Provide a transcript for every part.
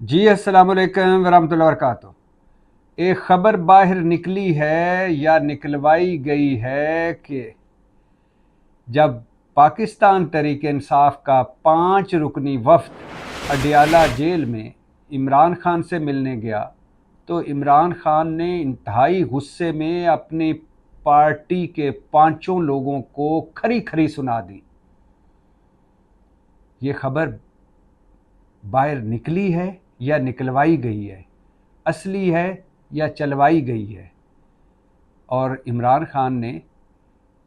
जी अस्सलाम वालेकुम वरहमतुल्लाहि वबरकातुहू। एक ख़बर बाहर निकली है या निकलवाई गई है कि जब पाकिस्तान तहरीक इंसाफ का 5 रुकनी वफ़द अडियाला जेल में इमरान खान से मिलने गया तो इमरान खान ने इंतहाई गुस्से में अपनी पार्टी के 5 लोगों को खरी खरी सुना दी। ये खबर बाहर निकली है या निकलवाई गई है, असली है या चलवाई गई है, और इमरान खान ने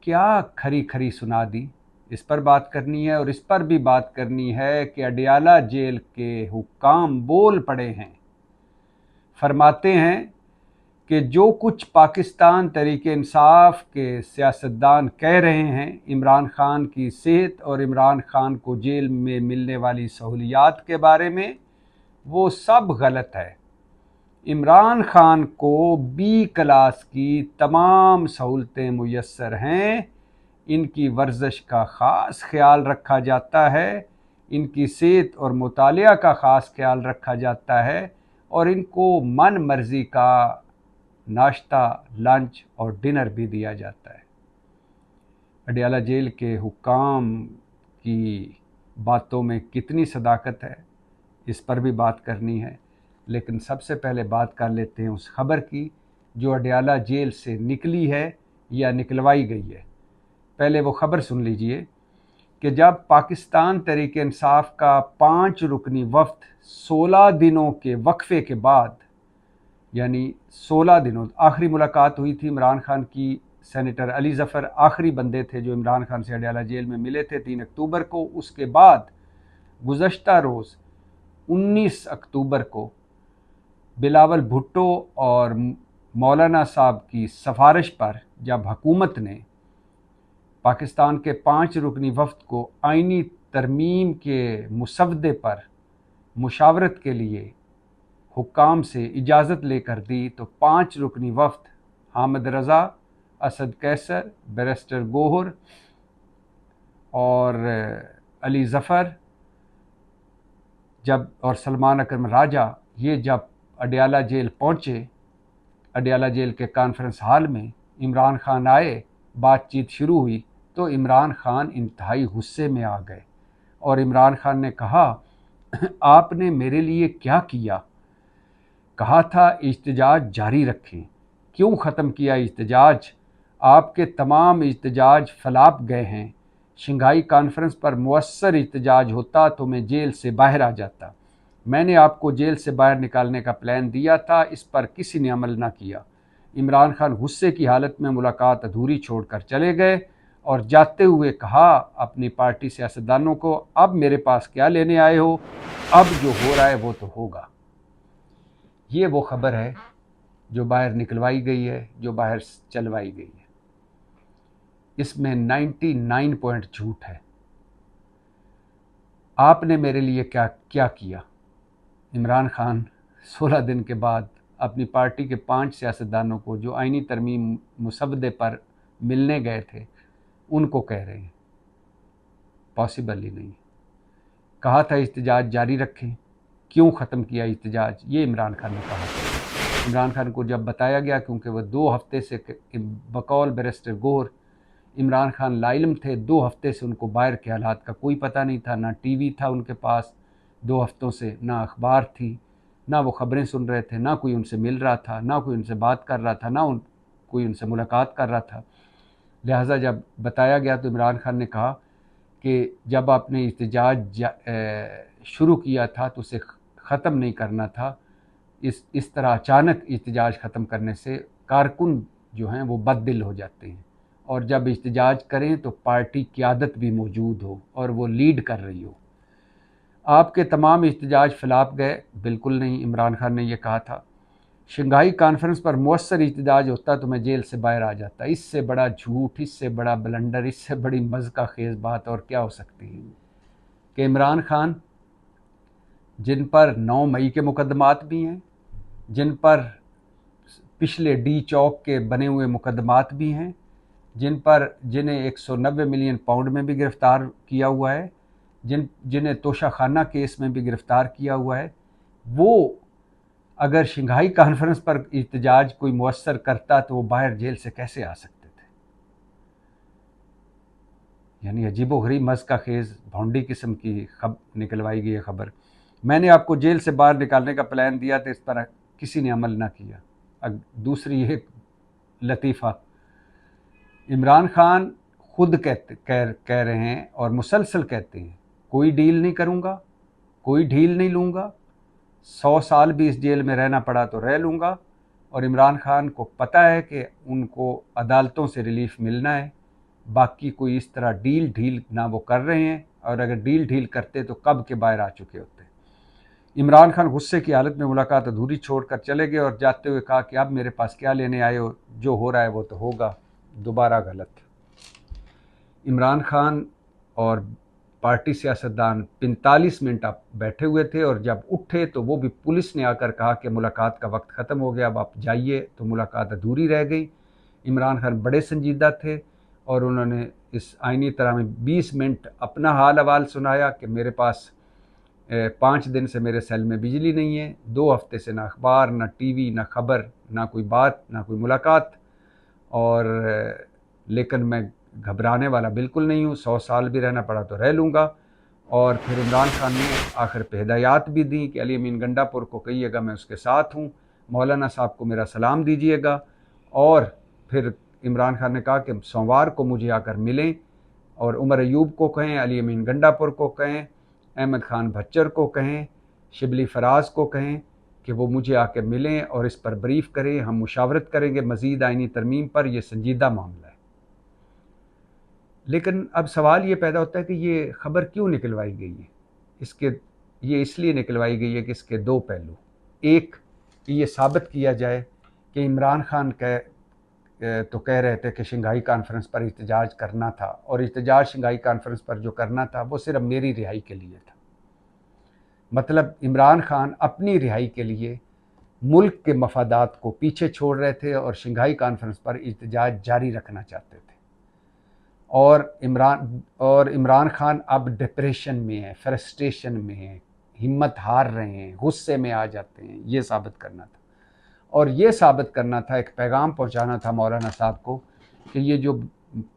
क्या खरी खरी सुना दी, इस पर बात करनी है। और इस पर भी बात करनी है कि अडियाला जेल के हुक्काम बोल पड़े हैं, फरमाते हैं कि जो कुछ पाकिस्तान तहरीक इंसाफ के सियासतदान कह रहे हैं इमरान खान की सेहत और इमरान खान को जेल में मिलने वाली सहूलियात के बारे में, वो सब गलत है। इमरान खान को बी क्लास की तमाम सहूलतें मुयस्सर हैं, इनकी वर्जिश का ख़ास ख्याल रखा जाता है, इनकी सेहत और मुतालिया का ख़ास ख्याल रखा जाता है, और इनको मन मर्जी का नाश्ता, लंच और डिनर भी दिया जाता है। अडियाला जेल के हुक्काम की बातों में कितनी सदाकत है, इस पर भी बात करनी है। लेकिन सबसे पहले बात कर लेते हैं उस खबर की जो अडियाला जेल से निकली है या निकलवाई गई है। पहले वो खबर सुन लीजिए कि जब पाकिस्तान तहरीक इंसाफ का 5 रुकनी वफ़द 16 दिनों के वक्फे के बाद, यानी 16 दिनों, आखिरी मुलाकात हुई थी इमरान खान की, सेनेटर अली ज़फ़र आखिरी बंदे थे जो इमरान खान से अडियाला जेल में मिले थे 3 अक्टूबर को। उसके बाद गुज़श्ता रोज़ 19 अक्टूबर को बिलावल भुट्टो और मौलाना साहब की सिफारिश पर जब हुकूमत ने पाकिस्तान के 5 रुकनी वफ़द को आइनी तरमीम के मुसवदे पर मुशावरत के लिए हुक्काम से इजाज़त लेकर दी, तो 5 रुकनी वफ़द हामिद रज़ा, असद कैसर, बैरिस्टर गोहर और अली ज़फ़र और सलमान अकरम राजा, ये जब अडियाला जेल पहुँचे, अडियाला जेल के कॉन्फ्रेंस हॉल में इमरान खान आए, बातचीत शुरू हुई, तो इमरान खान इंतहाई गुस्से में आ गए और इमरान खान ने कहा, आपने मेरे लिए क्या किया? कहा था इज्तिजाज जारी रखें, क्यों ख़त्म किया इज्तिजाज? आपके तमाम इज्तिजाज फलाप गए हैं। शंघाई कॉन्फ्रेंस पर मुअस्सर इज्तिजाज होता तो मैं जेल से बाहर आ जाता। मैंने आपको जेल से बाहर निकालने का प्लान दिया था, इस पर किसी ने अमल ना किया। इमरान खान गुस्से की हालत में मुलाकात अधूरी छोड़कर चले गए और जाते हुए कहा अपनी पार्टी सियासतदानों को, अब मेरे पास क्या लेने आए हो, अब जो हो रहा है वो तो होगा। ये वो खबर है जो बाहर निकलवाई गई है, जो बाहर चलवाई गई है। इसमें 99 पॉइंट झूठ है। आपने मेरे लिए क्या क्या किया? इमरान खान 16 दिन के बाद अपनी पार्टी के 5 सियासतदानों को जो आइनी तरमीम मुसवदे पर मिलने गए थे उनको कह रहे हैं, पॉसिबल ही नहीं। कहा था इज्तिजाज जारी रखें, क्यों ख़त्म किया इज्तिजाज? ये इमरान खान ने कहा था। इमरान खान को जब बताया गया, क्योंकि वह 2 हफ्ते से बकौल बैरिस्टर गोहर इमरान खान लाइलम थे, 2 हफ्ते से उनको बाहर के हालात का कोई पता नहीं था, ना टीवी था उनके पास 2 हफ्तों से, ना अखबार थी, ना वो ख़बरें सुन रहे थे, ना कोई उनसे मिल रहा था, ना कोई उनसे बात कर रहा था, ना कोई उनसे मुलाकात कर रहा था। लिहाजा जब बताया गया तो इमरान खान ने कहा कि जब आपने इज्तिजाज शुरू किया था तो उसे ख़त्म नहीं करना था। इस तरह अचानक इज्तिजाज ख़त्म करने से कारकुन जो हैं वो बददिल हो जाते हैं, और जब इज्तिजाज करें तो पार्टी क़यादत भी मौजूद हो और वो लीड कर रही हो। आपके तमाम इज्तिजाज फलाप गए? बिल्कुल नहीं, इमरान खान ने यह कहा था। शंघाई कॉन्फ्रेंस पर मुअस्सर इज्तिजाज होता तो मैं जेल से बाहर आ जाता। इससे बड़ा झूठ, इससे बड़ा ब्लंडर, इससे बड़ी मज़का खेज़ बात और क्या हो सकती है कि इमरान खान, जिन पर 9 मई के मुकदमात भी हैं, जिन पर पिछले डी चौक के बने हुए मुकदमात भी हैं, जिन्हें 190 मिलियन पाउंड में भी गिरफ़्तार किया हुआ है, जिन्हें तोशाखाना केस में भी गिरफ़्तार किया हुआ है, वो अगर शंघाई कॉन्फ्रेंस पर इhtजाज कोई मुअस्सर करता तो वो बाहर जेल से कैसे आ सकते थे। यानी अजीबोगरीब मज़ का खेज़ भौंडी किस्म की निकलवाई गई है खबर। मैंने आपको जेल से बाहर निकालने का प्लान दिया तो इस पर किसी ने अमल ना किया। दूसरी एक लतीफ़ा, इमरान खान खुद कह रहे हैं और मुसलसल कहते हैं, कोई डील नहीं करूँगा, कोई ढील नहीं लूँगा, 100 साल भी इस जेल में रहना पड़ा तो रह लूँगा। और इमरान खान को पता है कि उनको अदालतों से रिलीफ मिलना है, बाकी कोई इस तरह डील ढील ना वो कर रहे हैं, और अगर डील ढील करते तो कब के बाहर आ चुके होते। इमरान खान गुस्से की हालत में मुलाकात अधूरी छोड़कर चले गए और जाते हुए कहा कि अब मेरे पास क्या लेने आए हो, जो हो रहा है वो तो होगा, दोबारा गलत। इमरान खान और पार्टी सियासतदान 45 मिनट आप बैठे हुए थे और जब उठे तो वो भी पुलिस ने आकर कहा कि मुलाकात का वक्त ख़त्म हो गया, अब आप जाइए, तो मुलाकात अधूरी रह गई। इमरान खान बड़े संजीदा थे और उन्होंने इस आइनी तरह में 20 मिनट अपना हाल अहवाल सुनाया कि मेरे पास 5 दिन से मेरे सेल में बिजली नहीं है, 2 हफ्ते से ना अखबार, ना टीवी, ना खबर, ना कोई बात, ना कोई मुलाकात, और लेकिन मैं घबराने वाला बिल्कुल नहीं हूँ, 100 साल भी रहना पड़ा तो रह लूँगा। और फिर इमरान खान ने आखिर पे हिदायत भी दी कि अली अमीन गंडापुर को कहिएगा मैं उसके साथ हूँ, मौलाना साहब को मेरा सलाम दीजिएगा। और फिर इमरान खान ने कहा कि सोमवार को मुझे आकर मिलें और उमर अयूब को कहें, अली अमीन गंडापुर को कहें, अहमद खान भच्चर को कहें, शिबली फराज को कहें कि वो मुझे आके मिलें और इस पर ब्रीफ करें, हम मुशावरत करेंगे मज़ीद आइनी तरमीम पर, यह संजीदा मामला है। लेकिन अब सवाल ये पैदा होता है कि ये ख़बर क्यों निकलवाई गई है। ये इसलिए निकलवाई गई है कि इसके 2 पहलू। एक, कि ये साबित किया जाए कि इमरान खान तो कह रहे थे कि शंघाई कॉन्फ्रेंस पर एहतजाज करना था, और एहतजाज शंघाई कॉन्फ्रेंस पर जो करना था वो सिर्फ मेरी रिहाई के लिए था। मतलब इमरान खान अपनी रिहाई के लिए मुल्क के मफादात को पीछे छोड़ रहे थे और शंघाई कॉन्फ्रेंस पर एहतजाज जारी रखना चाहते थे। और इमरान खान अब डिप्रेशन में है, फ्रस्ट्रेशन में है, हिम्मत हार रहे हैं, गुस्से में आ जाते हैं, ये साबित करना था। और ये साबित करना था, एक पैगाम पहुंचाना था मौलाना साहब को कि ये जो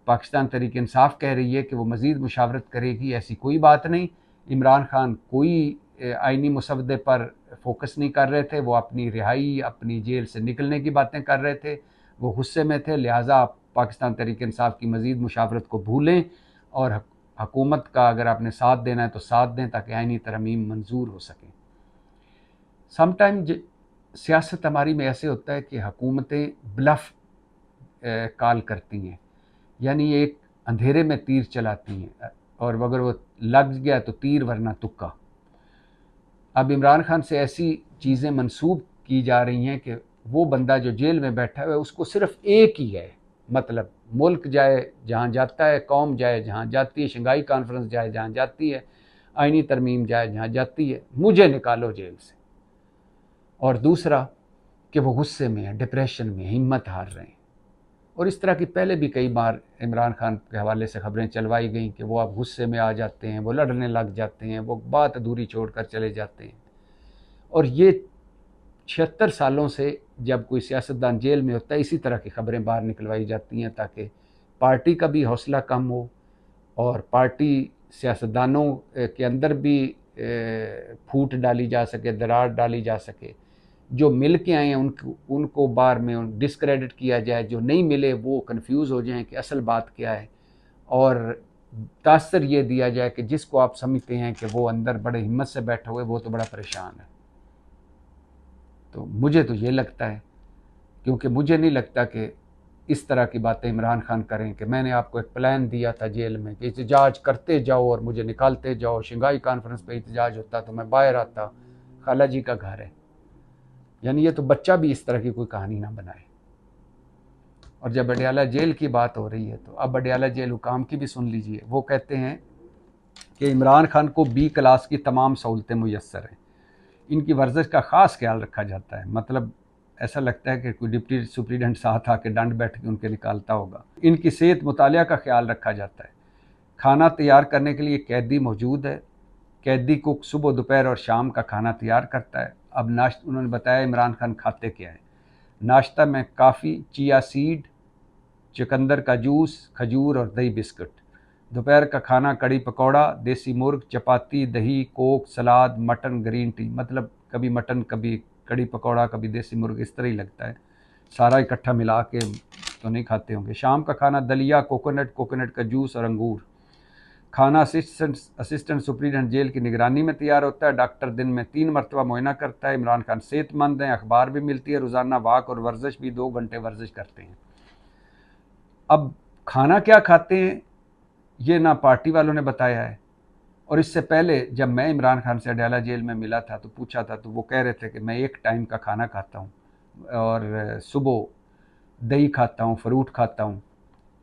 पाकिस्तान तहरीक इंसाफ कह रही है कि वो मज़ीद मुशावरत करेगी, ऐसी कोई बात नहीं। इमरान खान कोई आइनी मुसवदे पर फोकस नहीं कर रहे थे, वो अपनी रिहाई, अपनी जेल से निकलने की बातें कर रहे थे, वो गुस्से में थे। लिहाजा आप पाकिस्तान तहरीक इंसाफ की मज़ीद मुशावरत को भूलें और हुकूमत का अगर आपने साथ देना है तो साथ दें ताकि आइनी तरमीम मंजूर हो सकें। समटाइम सियासत हमारी में ऐसे होता है कि हुकूमतें ब्लफ कॉल करती हैं, यानी एक अंधेरे में तीर चलाती हैं और अगर वो लग गया तो तीर वरना तुक्का। अब इमरान खान से ऐसी चीज़ें मंसूब की जा रही हैं कि वो बंदा जो जेल में बैठा हुआ है उसको सिर्फ एक ही है, मतलब मुल्क जाए जहाँ जाता है, कौम जाए जहाँ जाती है, शंघाई कॉन्फ्रेंस जाए जहाँ जाती है, आइनी तरमीम जाए जहाँ जाती है, मुझे निकालो जेल से। और दूसरा कि वो गुस्से में है, डिप्रेशन में, हिम्मत हार रहे हैं। और इस तरह की पहले भी कई बार इमरान खान के हवाले से खबरें चलवाई गई कि वो अब गुस्से में आ जाते हैं, वो लड़ने लग जाते हैं, वो बात अधूरी छोड़कर चले जाते हैं। और ये 76 सालों से जब कोई सियासतदान जेल में होता है इसी तरह की खबरें बाहर निकलवाई जाती हैं ताकि पार्टी का भी हौसला कम हो और पार्टी सियासतदानों के अंदर भी फूट डाली जा सके, दरार डाली जा सके। जो मिल के आए हैं उनको बार में डिस्क्रेडिट किया जाए, जो नहीं मिले वो कंफ्यूज हो जाएं कि असल बात क्या है, और तासर ये दिया जाए कि जिसको आप समझते हैं कि वो अंदर बड़े हिम्मत से बैठा हुआ है वो तो बड़ा परेशान है। तो मुझे तो ये लगता है, क्योंकि मुझे नहीं लगता कि इस तरह की बातें इमरान खान करें कि मैंने आपको एक प्लान दिया था जेल में कि एहतजाज करते जाओ और मुझे निकालते जाओ, शंघाई कॉन्फ्रेंस पे एहतजाज होता तो मैं बाहर आता, खाला जी का घर है। यानी ये तो बच्चा भी इस तरह की कोई कहानी ना बनाए। और जब अडयाला जेल की बात हो रही है तो अब अडयाला जेल हुकाम की भी सुन लीजिए। वो कहते हैं कि इमरान खान को B क्लास की तमाम सहूलतें मुयस्सर हैं, इनकी वर्जिश का ख़ास ख्याल रखा जाता है। मतलब ऐसा लगता है कि कोई डिप्टी सुप्रीडेंट साथ आके दंड बैठ के उनके निकालता होगा। इनकी सेहत मुतालिया का ख्याल रखा जाता है, खाना तैयार करने के लिए कैदी मौजूद है, कैदी कुक सुबह दोपहर और शाम का खाना तैयार करता है। अब नाश्ता उन्होंने बताया इमरान खान खाते क्या है। नाश्ता में काफ़ी, चिया सीड, चुकंदर का जूस, खजूर और दही बिस्कुट। दोपहर का खाना कड़ी पकौड़ा, देसी मुर्ग, चपाती, दही, कोक, सलाद, मटन, ग्रीन टी। मतलब कभी मटन, कभी कड़ी पकौड़ा, कभी देसी मुर्ग, इस तरह ही लगता है, सारा इकट्ठा मिला के तो नहीं खाते होंगे। शाम का खाना दलिया, कोकोनट का जूस और अंगूर। खाना असिस्टेंट सुप्रीडेंट जेल की निगरानी में तैयार होता है। डॉक्टर दिन में 3 मरतबा मुआयना करता है। इमरान खान सेहतमंद हैं, अखबार भी मिलती है, रोज़ाना वाक और वर्जिश भी 2 घंटे वर्जिश करते हैं। अब खाना क्या खाते हैं ये ना पार्टी वालों ने बताया है, और इससे पहले जब मैं इमरान खान से अडयाला जेल में मिला था तो पूछा था, तो वो कह रहे थे कि मैं 1 टाइम का खाना खाता हूँ और सुबह दही खाता हूँ, फ्रूट खाता हूँ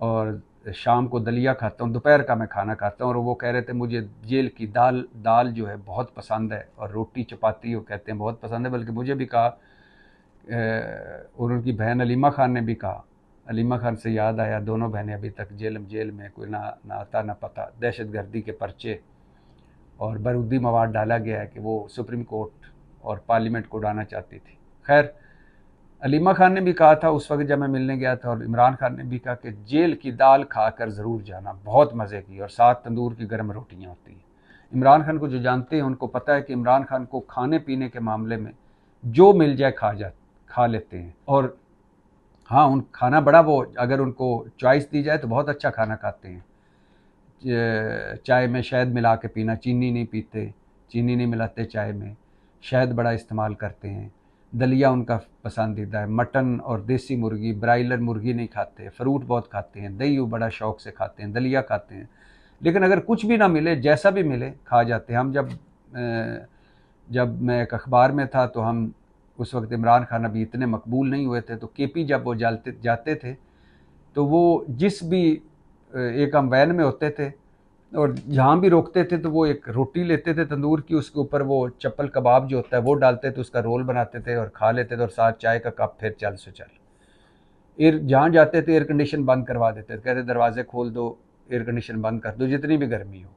और शाम को दलिया खाता हूँ, दोपहर का मैं खाना खाता हूँ। और वो कह रहे थे मुझे जेल की दाल जो है बहुत पसंद है, और रोटी चपाती वो कहते हैं बहुत पसंद है। बल्कि मुझे भी कहा, और उनकी बहन अलीमा खान ने भी कहा। अलीमा खान से याद आया, दोनों बहनें अभी तक जेल में, कोई ना आता ना पता, दहशतगर्दी के पर्चे और बारूदी मवाद डाला गया है कि वो सुप्रीम कोर्ट और पार्लियामेंट को उड़ाना चाहती थी। खैर, अलीमा खान ने भी कहा था उस वक्त जब मैं मिलने गया था, और इमरान खान ने भी कहा कि जेल की दाल खाकर ज़रूर जाना, बहुत मज़े की, और साथ तंदूर की गर्म रोटियां होती हैं। इमरान खान को जो जानते हैं उनको पता है कि इमरान खान को खाने पीने के मामले में जो मिल जाए खा लेते हैं। और हाँ, उन खाना बड़ा, वो अगर उनको चॉइस दी जाए तो बहुत अच्छा खाना खाते हैं। चाय में शहद मिला के पीना, चीनी नहीं पीते, चीनी नहीं मिलाते चाय में, शहद बड़ा इस्तेमाल करते हैं। दलिया उनका पसंदीदा है। मटन और देसी मुर्गी, ब्रायलर मुर्गी नहीं खाते। फ्रूट बहुत खाते हैं, दही वो बड़ा शौक से खाते हैं, दलिया खाते हैं। लेकिन अगर कुछ भी ना मिले, जैसा भी मिले खा जाते हैं। हम जब मैं एक अखबार में था तो हम उस वक्त इमरान खान अभी इतने मकबूल नहीं हुए थे, तो केपी जब वो जाते थे तो वो जिस भी एक हम वैन में होते थे और जहाँ भी रोकते थे तो वो एक रोटी लेते थे तंदूर की, उसके ऊपर वो चप्पल कबाब जो होता है वो डालते थे, उसका रोल बनाते थे और खा लेते थे, और साथ चाय का कप, फिर चल से चल। जहाँ जाते थे एयर कंडीशन बंद करवा देते थे, कहते दरवाजे खोल दो, एयर कंडीशन बंद कर दो जितनी भी गर्मी हो।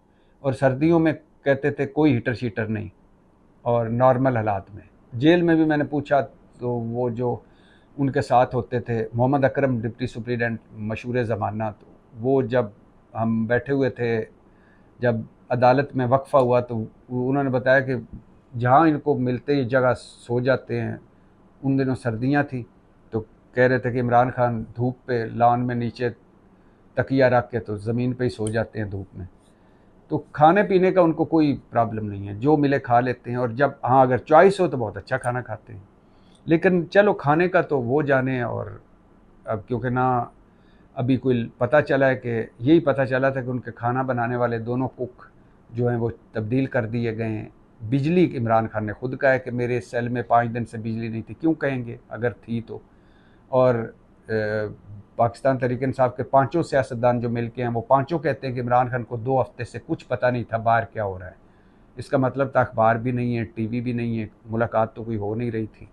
और सर्दियों में कहते थे कोई हीटर शीटर नहीं, और नॉर्मल हालात में। जेल में भी मैंने पूछा तो वो जो उनके साथ होते थे, मोहम्मद अकरम डिप्टी सुप्रीडेंट मशहूर ज़माना, तो वो जब हम बैठे हुए थे, जब अदालत में वक्फा हुआ, तो उन्होंने बताया कि जहाँ इनको मिलते ही जगह सो जाते हैं। उन दिनों सर्दियाँ थी, तो कह रहे थे कि इमरान खान धूप पे लॉन में नीचे तकिया रख के तो ज़मीन पे ही सो जाते हैं धूप में। तो खाने पीने का उनको कोई प्रॉब्लम नहीं है, जो मिले खा लेते हैं, और जब हाँ अगर चॉइस हो तो बहुत अच्छा खाना खाते हैं। लेकिन चलो खाने का तो वो जाने। और अब क्योंकि ना अभी कोई पता चला है कि यही पता चला था कि उनके खाना बनाने वाले दोनों कुक जो हैं वो तब्दील कर दिए गए हैं। बिजली इमरान खान ने खुद कहा है कि मेरे सेल में 5 दिन से बिजली नहीं थी। क्यों कहेंगे अगर थी तो। और पाकिस्तान तहरीक इंसाफ के 5 सियासतदान जो मिल के हैं, वो 5 कहते हैं कि इमरान खान को 2 हफ्ते से कुछ पता नहीं था बाहर क्या हो रहा है। इसका मतलब था अखबार भी नहीं है, टीवी भी नहीं है, मुलाकात तो कोई हो नहीं रही थी,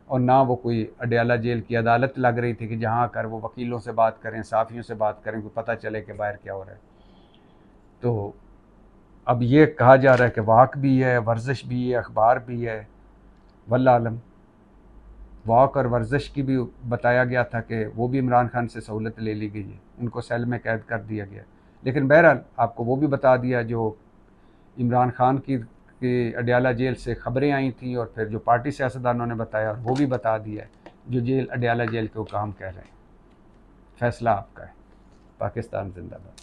और ना वो कोई अडयाला जेल की अदालत लग रही थी कि जहाँ आकर वो वकीलों से बात करें, साफ़ियों से बात करें, कोई पता चले कि बाहर क्या हो रहा है। तो अब ये कहा जा रहा है कि वाक भी है, वर्जिश भी है, अखबार भी है। वल्लाह आलम। वॉक और वर्जिश की भी बताया गया था कि वो भी इमरान खान से सहूलत ले ली गई है, उनको सेल में कैद कर दिया गया। लेकिन बहरहाल आपको वो भी बता दिया जो इमरान खान की अडयाला जेल से खबरें आई थी, और फिर जो पार्टी सियासतदानों ने बताया वो भी बता दिया है, जो अडयाला जेल के वो काम कह रहे हैं। फैसला आपका है। पाकिस्तान जिंदाबाद।